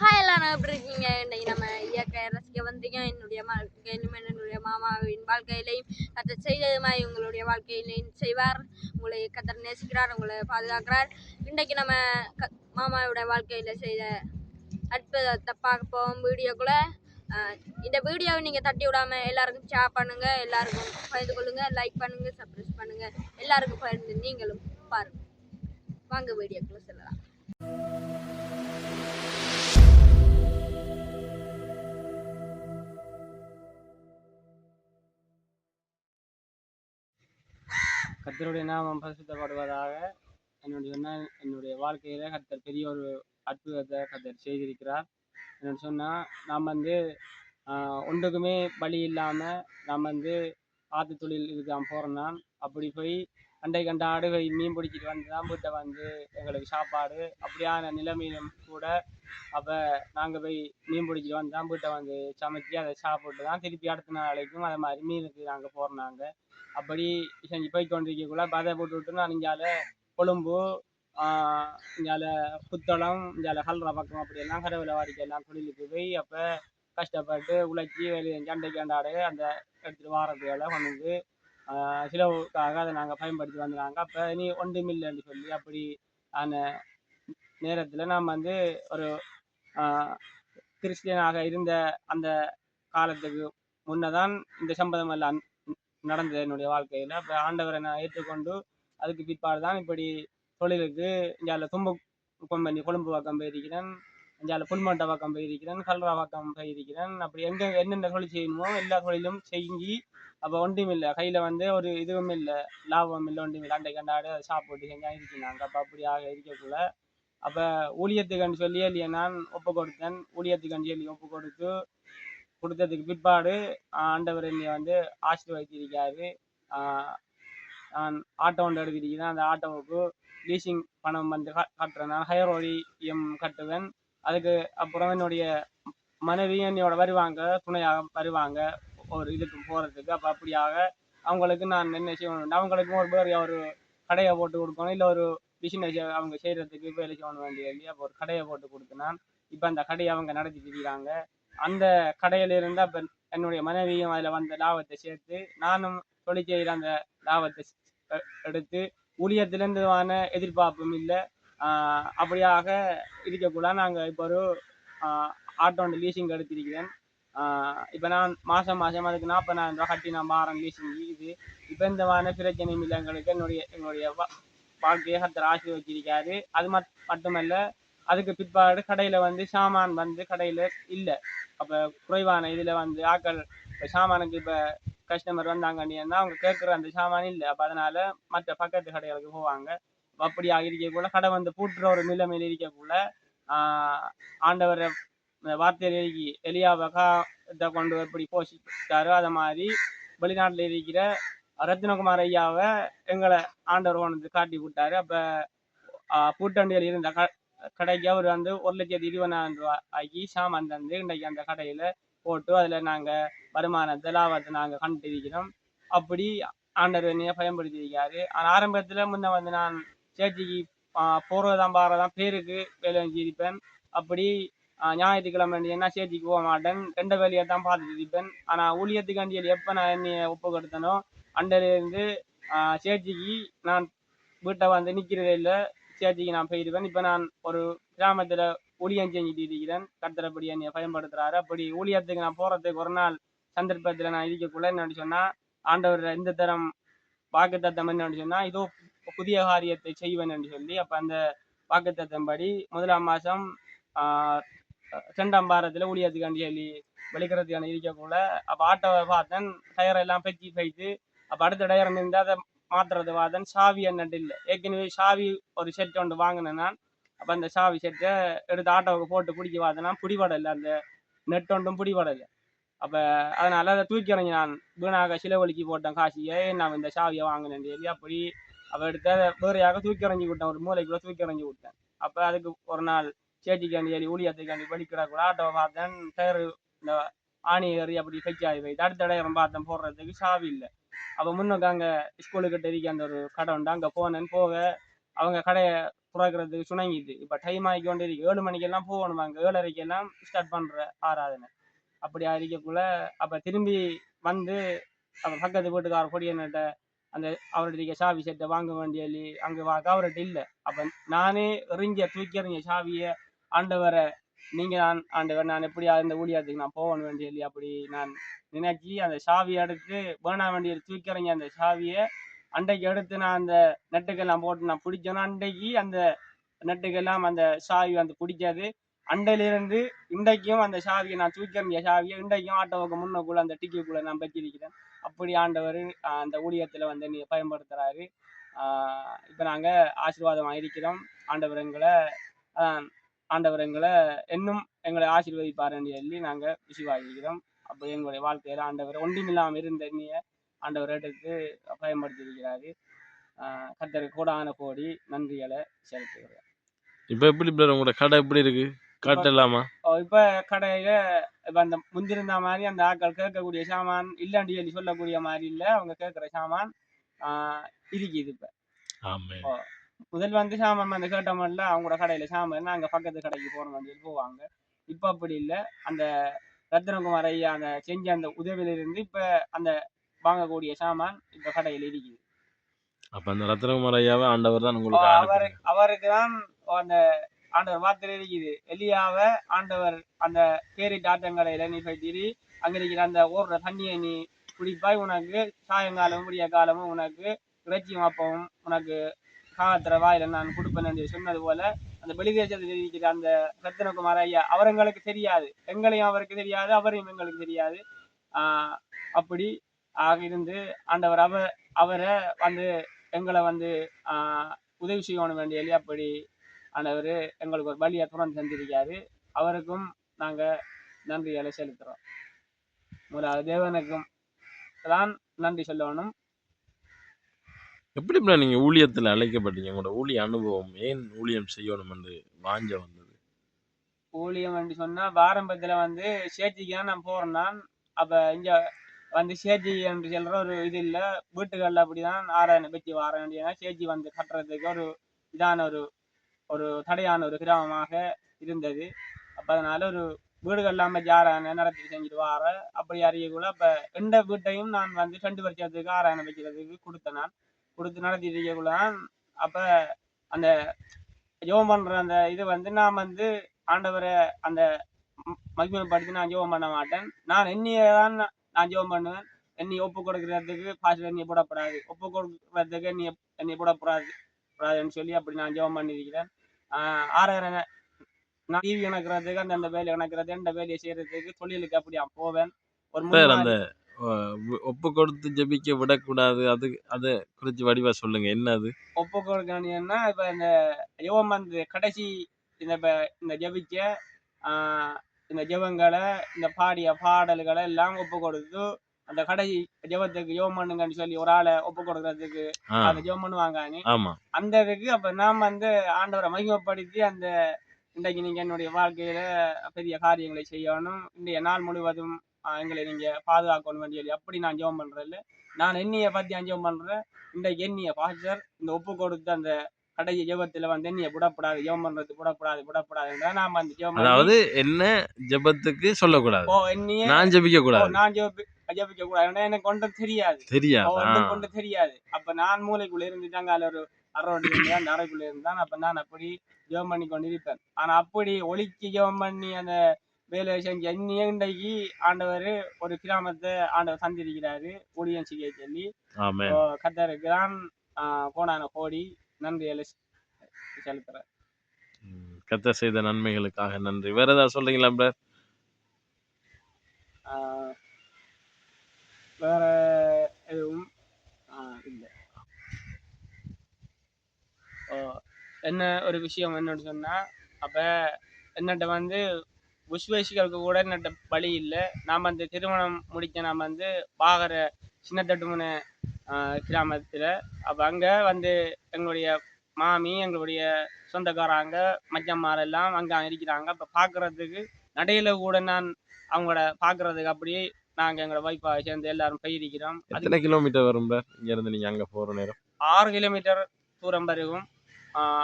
Hi எல்லாரும் எப்படி இருக்கீங்க? இன்னைக்கு நம்ம இயற்கை ரசிக்க வந்தீங்க. என்னுடைய மாமாவின் வாழ்க்கையிலையும் கத்தர் செய்ததுமாய் உங்களுடைய வாழ்க்கையிலையும் செய்வார். உங்களை கத்தர் நேசிக்கிறார், உங்களை பாதுகாக்கிறார். இன்றைக்கு நம்ம மாமாவோட வாழ்க்கையில செய்த அற்புதத்தை பார்க்க போவோம் வீடியோக்குள்ள. இந்த வீடியோவை நீங்கள் தட்டி விடாமல் எல்லாருக்கும் ஷேர் பண்ணுங்க, எல்லாருக்கும் பகிர்ந்து கொள்ளுங்க, லைக் பண்ணுங்க, சப்ஸ்கிரைப் பண்ணுங்க, எல்லாருக்கும் பகிர்ந்து நீங்களும் பாருங்க. வாங்க வீடியோக்குள்ள செல்லலாம். கர்த்தருடைய நாமம் பரிசுத்தப்படுவதாக. என்னுடைய வாழ்க்கையில கர்த்தர் பெரிய ஒரு அற்புதத்தை கர்த்தர் செய்திருக்கிறார். என்னன்னு சொன்னால், நாம் ஒன்றுக்குமே பலி இல்லாமல் நாம் ஆற்று தொழில் இதுதான் போகிறோம். நான் அப்படி போய் அண்டை கண்ட ஆடுகை மீன் பிடிச்சிட்டு வந்து தான் வீட்டை எங்களுக்கு சாப்பாடு அப்படியான நிலைமையிலும் கூட. அப்போ நாங்கள் போய் மீன் பிடிச்சிட்டு வந்து தான் வீட்டை சமைச்சு அதை சாப்பிட்டு தான் திருப்பி அடுத்த நாளைக்கும் அதை மாதிரி மீனுக்கு நாங்கள் போகிறோம். அப்படி செஞ்சு போய் கொண்டிருக்கக்குள்ள பதை போட்டு விட்டு நான் இங்கால கொழும்பு, இங்கால புத்தளம், இங்கால கல்ற பக்கம் அப்படியெல்லாம் கடவுளை வாடிக்கையெல்லாம் தொழிலுக்கு போய் அப்போ கஷ்டப்பட்டு உழைச்சி வெளியே சண்டைக்கு அண்டாடு அந்த எடுத்துகிட்டு வாரத்துகளை கொண்டு சிலவுக்காக அதை நாங்கள் பயன்படுத்தி வந்தாங்க. அப்போ இனி ஒன்றுமில்லைன்னு சொல்லி அப்படி அந்த நேரத்தில் நாம் ஒரு கிறிஸ்டியனாக இருந்த அந்த காலத்துக்கு முன்னதான் இந்த சம்பதம் எல்லாம் நடந்தது என்னுடைய வாழ்க்கையில். அப்போ ஆண்டவரை நான் ஏற்றுக்கொண்டு அதுக்கு பிற்பாடு தான் இப்படி தொழிலுக்கு இங்கே தும்பு கொம்பனி கொழும்பு பக்கம் போயிருக்கிறேன், இங்கே புல்மண்டை பக்கம் போயிருக்கிறேன், கல்ரா பக்கம் போயிருக்கிறேன். அப்படி எங்கே என்னென்ன தொழில் செய்யணுமோ எல்லா தொழிலும் செஞ்சு அப்போ ஒன்றும் இல்லை, கையில் ஒரு இதுவும் இல்லை, லாபம் இல்லை, ஒன்றும் இல்லை, அண்டை கண்டாடு சாப்பிட்டு செஞ்சால் இருக்கிறாங்க. அப்போ அப்படியாக இருக்கக்குள்ள அப்போ ஊழியத்துக்குன்னு சொல்லி இல்லையே நான் ஒப்பு கொடுத்தேன். ஊழியத்துக்குன்னு சொல்லி ஒப்பு கொடுத்ததுக்கு பிற்பாடு ஆண்டவர் என்னை ஆசீர்வதித்திருக்காரு. நான் ஆட்டோ ஒன்று எடுத்திருக்கிறேன். அந்த ஆட்டோவுக்கு லீசிங் பணம் கட்டுறேன். நான் ஹையர் ஓடிஎம் கட்டுவேன். அதுக்கு அப்புறம் என்னுடைய மனைவி என்னையோட வருவாங்க, துணையாக வருவாங்க ஒரு இதுக்கு போகிறதுக்கு. அப்போ அப்படியாக அவங்களுக்கு நான் என்ன செய்யணும், அவங்களுக்கும் ஒரு கடையை போட்டு கொடுக்கணும், இல்லை ஒரு பிஸ்னஸ் அவங்க செய்கிறதுக்கு வேலை செய்யணும் வேண்டிய இல்லையா. அப்போ ஒரு கடையை போட்டு கொடுத்தேன். இப்போ அந்த கடையை அவங்க நடத்திட்டு இருக்கிறாங்க. அந்த கடையிலிருந்து அப்போ என்னுடைய மனைவியும் அதில் வந்த லாபத்தை சேர்த்து நானும் தொழில் செய்கிற அந்த லாபத்தை எடுத்து ஊழியத்திலிருந்துவான எதிர்பார்ப்பும் இல்லை. அப்படியாக இருக்கக்கூட நாங்கள் இப்போ ஒரு ஆட்டோ லீசிங் எடுத்திருக்கிறேன். இப்போ நான் மாதம் அதுக்கு 40,000 ரூபா கட்டி நான் மாறேன் லீசிங். இது இப்போ இந்த மாதிரி பிரச்சனையும் இல்லை எங்களுக்கு. என்னுடைய வாழ்க்கையை கர்த்தர் ஆசீர்வதிச்சிருக்காரு. அது மட்டுமல்ல, அதுக்கு பிற்பாடு கடையில் சாமான் கடையில் இல்லை. அப்போ குறைவான இதில் ஆக்கள் இப்போ சாமானுக்கு இப்போ கஸ்டமர் வந்தாங்கன்னா அவங்க கேட்குற அந்த சாமான் இல்லை. அப்போ அதனால் மற்ற பக்கத்து கடைகளுக்கு போவாங்க. அப்படியாக இருக்கக்குள்ள கடை பூட்டுற ஒரு நிலைமையில் இருக்கக்குள்ள ஆண்டவர் வார்த்தையில் எலியாவை கொண்டு எப்படி போஷித்தாரோ அதை மாதிரி வெளிநாட்டில் இருக்கிற ரத்னகுமார் ஐயாவை எங்களை ஆண்டவர் கொண்டு காட்டி விட்டாரு. அப்போ பூட்டண்டியில் இருந்த கடைக்கு அவர் 1,20,000 ரூபாய்க்கு சாமான் தந்து இன்றைக்கு அந்த கடையில் போட்டு அதில் நாங்கள் வருமானத்தை லாபத்தை நாங்கள் கண்டிருக்கிறோம். அப்படி ஆண்டவர் என்னைய பயன்படுத்தியிருக்காரு. ஆனால் ஆரம்பத்தில் முன்ன நான் சேர்ச்சிக்கு போகிறதான் பேருக்கு வேலை செஞ்சிருப்பேன். அப்படி ஞாயிற்றுக்கிழமை என்ன சேர்ச்சிக்கு போக மாட்டேன், ரெண்ட வேலையை தான் பார்த்துட்டு இருப்பேன். ஆனால் ஊழியத்துக்காண்டி எப்போ நான் என்னைய ஒப்பு கொடுத்தனோ அண்டையிலேருந்து சேர்ச்சிக்கு நான் வீட்டை நிற்கிறதே இல்லை, சேர்ச்சிக்கு நான் போயிடுவேன். இப்போ நான் ஒரு கிராமத்தில் ஊழியம் செஞ்சுட்டு இருக்கிறேன். கர்த்தரப்படி என்னை பயன்படுத்துகிறாரு. அப்படி ஊழியத்துக்கு நான் போகிறதுக்கு ஒரு நாள் சந்தர்ப்பத்தில் நான் இருக்கக்குள்ள என்னன்னு சொன்னால், ஆண்டவர் இந்த தரம் வாக்குத்தத்தம் என்னன்னு சொன்னால், இதோ புதிய காரியத்தை செய்வேன் என்று சொல்லி. அப்போ அந்த வாக்குத்தத்தம்படி 1ஆம் மாதம் 2ஆம் வாரத்தில் ஊழியத்துக்காண்டி சொல்லி வெளிக்கிறதுக்கான இருக்கக்குள்ள அப்போ ஆட்டோவை பார்த்தேன், டயரெல்லாம் பைத்து அப்போ அடுத்த டயர் இருந்தால் அதை மாற்றுறது பார்த்தேன். சாவி என்னட்டு இல்லை. ஏற்கனவே சாவி ஒரு செட் ஒன்று வாங்கினேன் நான். அப்போ அந்த சாவி செட்டை எடுத்து ஆட்டோவுக்கு போட்டு பிடிக்க பார்த்தேன்னா பிடிபடலை, அந்த நெட் ஒன்றும் பிடிபடலை. அப்போ அதனால் அதை தூக்கி இறங்கி நான் வீணாக சிலவழிக்கு போட்டேன் காசியை, நான் இந்த சாவியை வாங்கினேன் சொல்லி. அப்படி அப்போ எடுத்து அதை வேறையாக தூக்கி இறங்கி விட்டேன், ஒரு மூளைக்குள்ளே தூக்கி இறங்கி விட்டேன். அப்போ அதுக்கு ஒரு நாள் சேச்சிக்காண்டி சொல்லி ஊழியத்துக்காண்டி வெளிக்கிற கூட ஆட்டோவை பார்த்தேன், டயரு இந்த ஆணி ஏறி அப்படி ஃபெச்சாகி போயிட்டு அடுத்த டயரும் பார்த்தேன் போடுறதுக்கு சாவி இல்லை. அப்போ முன்னுக்கு அங்கே ஸ்கூலுக்கிட்ட இருக்க அந்த ஒரு கடை உண்டு, அங்கே போனேன். போக அவங்க கடையை துறக்கிறதுக்கு சுணங்கிட்டு இப்போ டைம் ஆகி கொண்டு இருக்கு. 7 மணிக்கெல்லாம் போகணும், அங்கே 7:30 ஸ்டார்ட் பண்ணுற ஆராதனை. அப்படி அறிக்கக்குள்ள அப்போ திரும்பி வந்து அப்போ பக்கத்து வீட்டுக்கார பொடியன்கிட்ட அந்த அவருடைய சாவி செட்டை வாங்க வேண்டிய அங்கே வாங்க அவர்கிட்ட இல்லை. அப்போ நானே தூக்கி எறிஞ்ச சாவியை ஆண்டவரை நீங்கள் நான் ஆண்டவர் நான் எப்படியா இந்த ஊழியத்துக்கு நான் போகணும் வேண்டிய அப்படி நான் நினைச்சி அந்த சாவியை எடுத்து வேணா வேண்டிய தூக்கி எறிஞ்ச அந்த சாவியை அன்றைக்கு எடுத்து நான் அந்த நெட்டுக்கெல்லாம் போட்டு நான் பிடிச்சேன்னா அன்றைக்கு அந்த நெட்டுக்கெல்லாம் அந்த சாவி வந்து பிடிக்காது. அண்டையிலிருந்து இன்றைக்கும் அந்த சாவியை நான் தூக்கி எறிஞ்ச சாவியை இன்றைக்கும் ஆட்டோவுக்கு முன்னக்குள்ள அந்த டிக்கிக்குள்ள நான் வச்சிருக்கிறேன். அப்படி ஆண்டவர் அந்த ஊழியத்தில் வந்து நீ பயன்படுத்துகிறாரு. இப்போ நாங்கள் ஆசீர்வாதமாக இருக்கிறோம். ஆண்டவர் எங்களை இன்னும் எங்களை ஆசீர்வதிப்பாருன்னு சொல்லி நாங்கள் விசுவாசிக்கிறோம். அப்போ எங்களுடைய வாழ்க்கையில் ஆண்டவர் ஒன்றுமில்லாமல் இருந்த எண்ணிய ஆண்டவர் எடுத்து பயன்படுத்தியிருக்கிறாரு. கர்த்தருக்கு கோடான கோடி நன்றிகளை செலுத்துகிறேன். இப்போ எப்படி உங்களோட கடை எப்படி இருக்கு காட்டலாமா? இப்போ கடையில் இப்போ அந்த முந்திருந்த மாதிரி அந்த ஆட்கள் கேட்கக்கூடிய சாமான் இல்லைன்னு சொல்லி சொல்லக்கூடிய மாதிரி இல்லை. அவங்க கேட்குற சாமான் இருக்குது. இப்போ முதல் வந்து சாமான் வந்து கேட்ட மாதிரில அவங்களோட கடையில் சாமான் அங்கே பக்கத்து கடைக்கு போகணும் சொல்லி போவாங்க. இப்போ அப்படி இல்லை. அந்த ரத்னகுமார் ஐயா அந்த செஞ்ச அந்த உதவியிலிருந்து இப்போ அந்த வாங்கக்கூடிய சாமான் இப்போ கடையில் இருக்குது. அப்போ அந்த ரத்னகுமார் ஐயாவை ஆண்டவர் தான் உங்களுக்கு அவருக்கு தான் அந்த ஆண்டவர் வார்த்தை இருக்குது. எலியாவை ஆண்டவர் அந்த கேரிட் ஆட்டங்கடையில நீ போய் அங்க இருக்கிற அந்த ஓடுற தண்ணியை நீ குடிப்பாய், உனக்கு சாயங்காலமும் விடிய காலமும் உனக்கு இறைச்சியும் அப்பவும் உனக்கு காத்திர வாயில நான் கொடுப்பேன் என்று சொன்னது போல அந்த வெளிதேசத்தில் இருக்கிற அந்த ரத்னகுமார் ஐயா அவர்களுக்கு தெரியாது, எங்களையும் அவருக்கு தெரியாது, அவரையும் எங்களுக்கு தெரியாது. அப்படி ஆக இருந்து ஆண்டவர் அவரை வந்து எங்களை வந்து உதவி செய்யணும் வேண்டிய அப்படி ஆண்டவர் எங்களுக்கு ஒரு வழியை துறந்து தந்திருக்காரு. அவருக்கும் நாங்கள் நன்றிகளை செலுத்துகிறோம். முதலாவது தேவனுக்கும் தான் நன்றி சொல்லணும். எப்படி நீங்க ஊழியத்தில் அழைக்கப்பட்டீங்க? உங்களோட ஊழிய அனுபவம், ஏன் ஊழியம் செய்யணும் என்று வாஞ்ச வந்தது? ஊழியம் என்று சொன்னா ஆரம்பத்துல வந்து சேர்ச்சிக்கு தான் நான் போறேன். அப்ப இங்க வந்து சேர்ச்சி என்று சொல்ற ஒரு இது இல்லை. வீட்டுகளில் அப்படிதான் ஆராதனை பற்றி வர வேண்டிய சேர்ச்சி வந்து கட்டுறதுக்கு ஒரு இதான ஒரு தடையான ஒரு கிராமமாக இருந்தது. அப்போ அதனால ஒரு வீடுகள் இல்லாமல் ஆராதனை நடத்தி செஞ்சுட்டு வார அப்படி அறியக்குள்ள அப்போ எந்த வீட்டையும் நான் வந்து 2 வருஷத்துக்கு ஆராதனை வைக்கிறதுக்கு கொடுத்தேன். நான் கொடுத்து நடத்திட்டு இருக்கக்குள்ள அப்போ அந்த ஜெபம் பண்ணுற அந்த இது வந்து நான் வந்து ஆண்டவரை அந்த மகிமைப்படுத்தி நான் ஜெபம் பண்ண மாட்டேன். நான் என்னையதான் நான் ஜெபம் பண்ணுவேன். என்னை ஒப்பு கொடுக்கறதுக்கு பாஸ்டர் என்னை போடப்படாது, ஒப்பு கொடுக்கறதுக்கு என்னை போடப்படாதுன்னு சொல்லி அப்படி நான் ஜெபம் பண்ணியிருக்கிறேன். ஆராதனை நான் டிவி இணக்கிறதுக்கு அந்த வேலை இணக்கிறது எந்த வேலையை செய்யறதுக்கு தொழிலுக்கு அப்படியா போவேன். ஒரு அந்த ஒப்பு கொடுத்து ஜெபிக்க விடக்கூடாது, அது அதை குறித்து வடிவா சொல்லுங்க. என்ன அது ஒப்பு கொடுக்கணும்னா இப்ப இந்த ஜெபம் வந்து கடைசி இந்த ஜெபிக்க இந்த ஜெபங்களை இந்த பாடிய பாடல்களை எல்லாம் ஒப்பு கொடுத்து அந்த கடைசி ஜெபத்துக்கு ஜெபம் பண்ணுங்கன்னு சொல்லி ஒரு ஆளை ஒப்பு கொடுக்கறதுக்கு அந்த ஜெபம் பண்ணுவாங்க. அந்த இதுக்கு அப்ப நாம் வந்து ஆண்டவரை மகிமைப்படுத்தி அந்த இன்றைக்கு நீங்க என்னுடைய வாழ்க்கையில பெரிய காரியங்களை செய்யணும், இன்றைய நாள் முழுவதும் எங்களை நீங்க பாதுகாக்கணும் வேண்டிய அப்படி நான் ஜெபம் பண்றேன். நான் என்னைய பத்தி ஜெபம் பண்றேன். இன்றைக்கு என்னைய பாஸ்டர் இந்த ஒப்பு கொடுத்து அந்த கடைசி ஜெபத்துல வந்து என்னைய விடப்படாது, ஜெபம் பண்றது விடப்படாது நாம அந்த ஜெபம் அதாவது என்ன ஜெபத்துக்கு சொல்லக்கூடாது, நான் ஜெபிக்க கூடாது, நான் ஜெபிக்க கூடாது, எனக்கு ஒன்றும் தெரியாது. அப்ப நான் மூளைக்குள்ள இருந்துட்டாங்க அதுல ஒரு அரை அந்த அறைக்குள்ள இருந்தான். அப்ப நான் அப்படி ஜெபம் பண்ணி கொண்டு இருப்பேன். ஆனா அப்படி ஒளிக்கு ஜெபம் பண்ணி அந்த வேலை செஞ்ச என்னையே இன்றைக்கு ஆண்டவர் ஒரு கிராமத்தை ஆண்டவர் தந்திருக்கிறாரு ஊழியம் செய்ய சொல்லி. கர்த்தருக்கு தான் கோடான கோடி நன்றிகளை செலுத்துறேன். கர்த்தர் செய்த நன்மைகளுக்காக நன்றி. வேற ஏதாவது சொல்றீங்களா பிரதர்? வேற எதுவும் இல்லை. என்ன ஒரு விஷயம் என்னன்னு சொன்னா, அப்ப என்னட்ட வந்து விசுவாசிகளுக்கு கூட என்னட்ட வழி இல்லை. நாம் அந்த திருமணம் முடிக்க நாம் வந்து பாகர சின்னத்தட்டுமுனை கிராமத்தில் அப்போ அங்கே வந்து எங்களுடைய மாமி எங்களுடைய சொந்தக்காரங்க மச்சம்மாரெல்லாம் அங்கே இருக்கிறாங்க. அப்போ பார்க்குறதுக்கு நடையில கூட நான் அவங்களோட பார்க்குறதுக்கு அப்படியே நாங்கள் எங்களோட வைஃபாக சேர்ந்து எல்லாரும் போயிருக்கிறோம். எத்தனை கிலோமீட்டர் வரும் இங்கேருந்து நீங்கள் அங்கே போகிற நேரம்? 6 கிலோமீட்டர் தூரம் வரைக்கும்.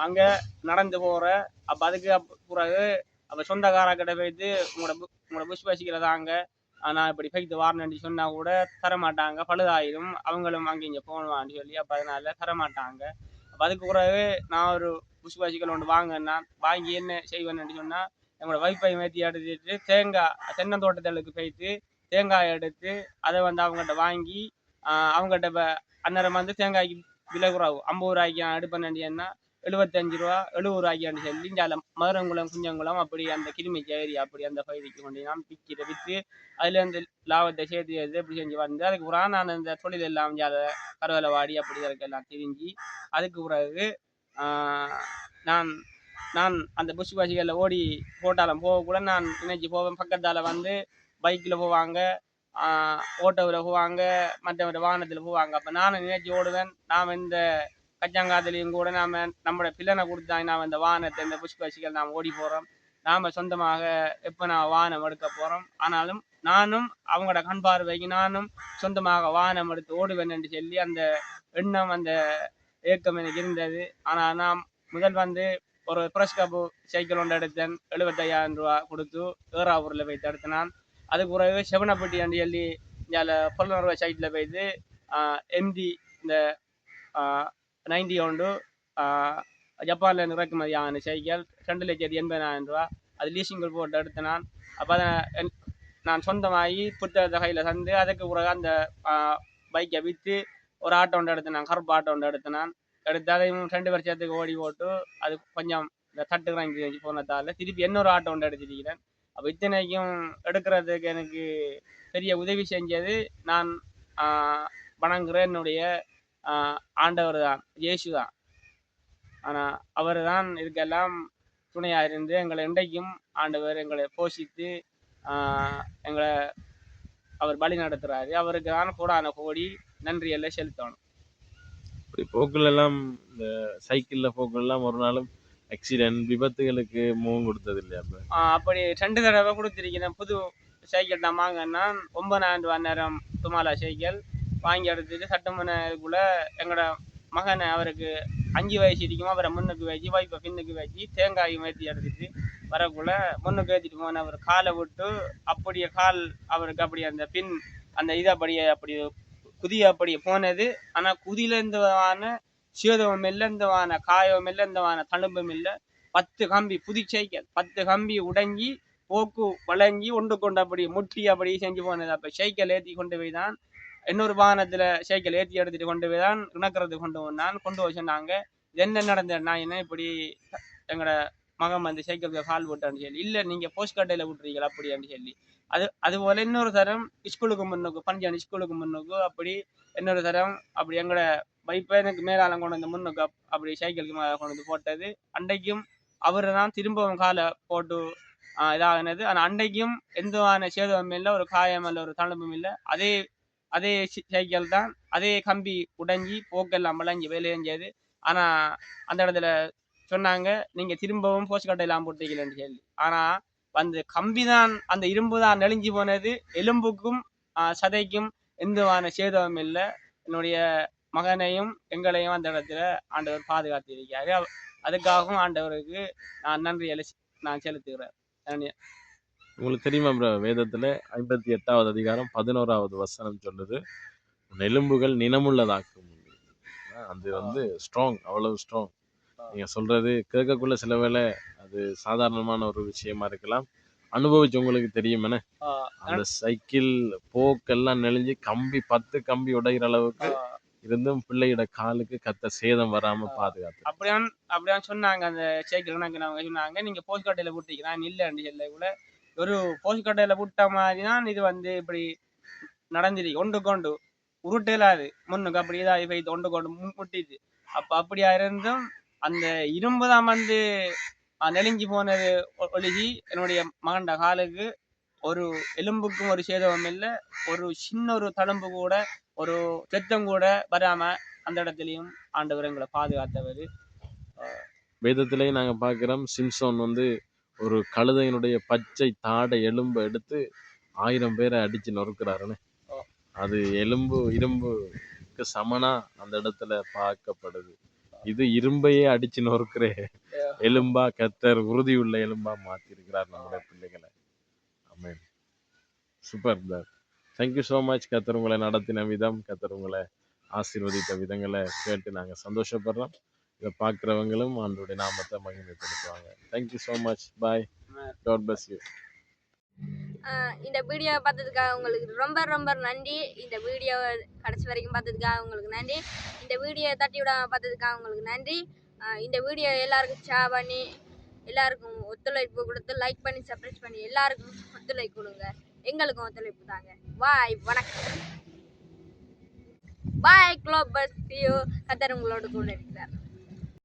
அங்க நடந்து போற. அப்ப அதுக்கு பிறகு அப்ப சொந்தக்காரக்கிட்ட போயிட்டு உங்களோட புஷ் வசிக்கிறதாங்க நான் இப்படி போயிட்டு வாரணுன்னு சொன்னா கூட தரமாட்டாங்க, பழுதாயிரும், அவங்களும் அங்கே இங்கே போகணுவான்னு சொல்லி. அப்ப அதனால தரமாட்டாங்க. அப்ப அதுக்கு பிறகு நான் ஒரு புஷ் வசிக்கல் ஒன்று வாங்கினா வாங்கி என்ன செய்வேன்னு சொன்னா எங்களோட வைஃபை மேத்தி எடுத்துட்டு தென்னந்தோட்டங்களுக்கு போயிட்டு தேங்காய் எடுத்து அதை வந்து அவங்ககிட்ட வாங்கி அவங்ககிட்ட அந்நேரம் வந்து தேங்காய்க்கு விலை குறவு 50 ரூபாய்க்கு எடுப்பேன்னா 75 ரூபா 70 ரூபாய்க்கு சொல்லி இங்கே மதுரங்குளம் குஞ்சங்குளம் அப்படி அந்த கிருமிக்கு ஏரியா அப்படி அந்த பகுதிக்கு கொண்டு நான் விற்று அதுல இருந்து லாபத்தை சேர்த்து இப்படி செஞ்சு வந்து அதுக்கு பிறகு நான் இந்த தொழில் எல்லாம் அதை கருவேலை வாடி அப்படி எல்லாம் திரிஞ்சு அதுக்கு பிறகு நான் நான் அந்த புஷ் பாசிகளில் ஓடி போட்டாலும் போகக்கூட நான் நினைச்சு போவேன். பக்கத்தால் வந்து பைக்கில் போவாங்க, ஓட்டோவில் போவாங்க, மற்ற வாகனத்தில் போவாங்க. அப்போ நானும் நினைச்சு ஓடுவேன். நாம் இந்த கச்சாங்காத்துலேயும் கூட நம்மளோட பிள்ளனை கொடுத்தா நாம் இந்த வாகனத்தை இந்த புஷ் பாசிகள் நாம் ஓடி போகிறோம். நாம் சொந்தமாக எப்போ நான் வாகனம் எடுக்க போகிறோம். ஆனாலும் நானும் அவங்களோட கண் பார்வைக்கு நானும் சொந்தமாக வாகனம் எடுத்து ஓடுவேன் என்று சொல்லி அந்த எண்ணம் அந்த ஏக்கம் எனக்கு இருந்தது. ஆனால் நான் முதல் வந்து ஒரு பிரஷ் கப்பு சைக்கிள் ஒன்று எடுத்தேன். 75,000 ரூபா கொடுத்து ஏறாவூரில் போய்த்து எடுத்தேன். அதுக்கு பிறகு செவனப்பட்டி அண்டி சொல்லி இங்கே பொருளாதார சைட்டில் போய்த்து எம்டி இந்த 90 ஒன்று ஜப்பானில் இறக்குமதியான சைக்கிள் 2,80,000 ரூபா அது லீசிங்கில் போட்டு எடுத்தேன். அப்போ அதை நான் சொந்தமாகி புத்தகத்தை கையில் தந்து அதுக்கு பிறகு அந்த பைக்கை விற்று ஒரு ஆட்டோ ஒன்று எடுத்தேன், கருப்பு ஆட்டோ ஒன்று எடுத்தேன். எடுத்து அதையும் 2 வருஷத்துக்கு ஓடி போட்டு அது கொஞ்சம் இந்த தட்டு வாங்கி போனதால திருப்பி இன்னொரு ஆட்டோ ஒன்று எடுத்துருக்கிறேன். அப்போ இத்தனைக்கும் எடுக்கிறதுக்கு எனக்கு பெரிய உதவி செஞ்சது நான் வணங்குற என்னுடைய ஆண்டவர் தான், இயேசு தான். ஆனால் அவர் தான் இதுக்கெல்லாம் துணையாக இருந்து எங்களை இன்றைக்கும் ஆண்டவர் எங்களை போஷித்து எங்களை அவர் பலி நடத்துகிறாரு. அவருக்கு தான் கூடான கோடி நன்றியெல்லாம் செலுத்தணும். இப்படி போக்குல எல்லாம் இந்த சைக்கிளில் போக்குலாம் ஒரு நாளும் ஆக்சிடென்ட் விபத்துகளுக்கு முகம் கொடுத்தது இல்லையா? அப்படி 2 தடவை கொடுத்துருக்கிறேன். புது சைக்கிள் தான் வாங்கினா 9,000 ரூபா நேரம் துமாலா சைக்கிள் வாங்கி எடுத்துட்டு சட்டமன்றக்குள்ளே எங்களோட மகனை அவருக்கு 5 வயசு இருக்கும் அவரை முன்னுக்கு வச்சு வைப்பை பின்னுக்கு வச்சு தேங்காய் ஏற்றி எடுத்துட்டு வரக்குள்ள முன்னுக்கு ஏற்றிட்டு போன அவர் காலை விட்டு அப்படியே கால் அவருக்கு அப்படி அந்த பின் அந்த இது அப்படியே அப்படி குதி அப்படியே போனது. ஆனால் குதியில இருந்தவான சேதமும் இல்லை, இருந்தவான காயமும் இல்லை, இருந்தவான தழும்பும் இல்லை. 10 கம்பி புது சைக்கிள் 10 கம்பி உடங்கி போக்கு வழங்கி ஒன்று கொண்டு அப்படி முட்டி அப்படி செஞ்சு போனது. அப்போ சைக்கிள் ஏற்றி கொண்டு போய் தான் இன்னொரு வாகனத்தில் சைக்கிள் ஏற்றி எடுத்துட்டு கொண்டு போய் தான் இணக்கிறது கொண்டு போய் சொன்னாங்க. இது என்ன நடந்த நான் என்ன இப்படி எங்களோட மகன் வந்து சைக்கிளுக்கு கால் விட்டான்னு சொல்லி, இல்லை நீங்கள் போஸ்ட் கட்டையில் விட்டுறீங்களா அப்படின்னு சொல்லி. அதுபோல் இன்னொரு தரம் ஸ்கூலுக்கு முன்னுக்கு பஞ்சான் ஸ்கூலுக்கு முன்னுக்கு அப்படி இன்னொரு தரம் அப்படி எங்களோட வைப்பை எனக்கு மேலாலம் கொண்டு வந்து முன்னுக்கு அப்படி சைக்கிளுக்கு மேலே கொண்டு வந்து போட்டது. அன்றைக்கும் அவர் தான் திரும்பவும் காலை போட்டு இதாகினது. ஆனால் அன்றைக்கும் எந்தவான சேதமும் இல்லை, ஒரு காயம் இல்லை, ஒரு தழும்பும் இல்லை. அதே சைக்கிள் தான், அதே கம்பி உடைஞ்சி போக்கெல்லாம் விளைஞ்சி வேலை செஞ்சது. ஆனால் அந்த இடத்துல சொன்னாங்க நீங்கள் திரும்பவும் போஸ்ட் கட்டையெல்லாம் போட்டீங்களேன்னு சொல்லி. ஆனால் அந்த கம்பி தான் அந்த இரும்பு தான் நெளிஞ்சு போனது. எலும்புக்கும் சதைக்கும் எந்தவான சேதமும் இல்லை. என்னுடைய மகனையும் எங்களையும் அந்த இடத்துல ஆண்டவர் பாதுகாத்திருக்காரு. அதுக்காகவும் ஆண்டவருக்கு நான் நன்றி நான் செலுத்துகிறேன். உங்களுக்கு தெரியுமா ப்ரோ, வேதத்தில் 58வது அதிகாரம் 11வது வசனம் சொல்லுது, எலும்புகள் நினமுள்ளதாக்கும். அது வந்து ஸ்ட்ராங், அவ்வளவு ஸ்ட்ராங். நீங்கள் சொல்கிறது கேட்கக்குள்ள சில வேளை அது சாதாரணமான ஒரு விஷயமா இருக்கலாம், அனுபவிச்சு உங்களுக்கு தெரியுமே. அந்த சைக்கிள் போக்கெல்லாம் நெளிஞ்சு கம்பி 10 கம்பி உடைகிற அளவுக்கு இருந்தும் பிள்ளையோட காலுக்கு கத்த சேதம் வராம பாதுகாத்து அப்படியான்னு சொன்னாங்க. அந்த சைக்கிள் அவங்க சொன்னாங்க நீங்கள் போஸ்ட் கட்டையில் விட்டீங்கன்னா இல்லைன்னு சொல்ல கூட ஒரு போஸ்ட் கட்டையில் விட்ட மாதிரி தான் இது வந்து இப்படி நடந்துருக்கு. ஒன்று கொண்டு உருட்டலாது முன்னுக்கு அப்படி இதாகி போய்த்து ஒன்று கொண்டு முட்டிது. அப்போ அப்படியா இருந்தும் அந்த இரும்பு தான் வந்து நெளிஞ்சு போனது ஒழுகி என்னுடைய மகன்ட காலுக்கு ஒரு எலும்புக்கும் ஒரு சேதமும் இல்லை, ஒரு சின்ன ஒரு தழும்பு கூட ஒரு ரத்தம் கூட வராம அந்த இடத்துலையும் ஆண்டவர் எங்களை பாதுகாத்தவர். வேதத்திலேயே நாங்கள் பார்க்குறோம், சிம்சோன் வந்து ஒரு கழுதையினுடைய பச்சை தாடை எலும்பை எடுத்து 1000 பேரை அடித்து நொறுக்கிறாருன்னு. அது இரும்புக்கு சமனா அந்த இடத்துல பார்க்கப்படுது. இது இரும்பையே அடிச்சு நொறுக்கிற எலும்பா கத்தர் உறுதியுள்ள எலும்பா மாத்திருக்கிறார் நம்முடைய பிள்ளைகளை. Amen. Super brother. Thank you so much. கத்தர் உங்களை நடத்தின விதம், கத்தர் உங்களை ஆசீர்வதித்த விதங்களை கேட்டு நாங்கள் சந்தோஷப்படுறோம். இதை பார்க்குறவங்களும் ஆண்டவருடைய நாமத்தை மகிமைப்படுத்துவாங்க. Thank you so much. Bye. God bless you. இந்த வீடியோ பார்த்ததுக்காக உங்களுக்கு ரொம்ப ரொம்ப நன்றி. இந்த வீடியோ கடைசி வரைக்கும் பார்த்ததுக்காக உங்களுக்கு நன்றி. இந்த வீடியோ தட்டி விடாமல் பார்த்ததுக்காக உங்களுக்கு நன்றி. இந்த வீடியோ எல்லாருக்கும் ஷேர் பண்ணி எல்லாருக்கும் ஒத்துழைப்பு கொடுத்து லைக் பண்ணி சப்ஸ்கிரைப் பண்ணி எல்லாருக்கும் ஒத்துழைப்பு கொடுங்க. எங்களுக்கும் ஒத்துழைப்பு தாங்க. பாய், வணக்கம். பாய், குளோபஸ். கத்தர் உங்களோட கூட இருக்கிறார்.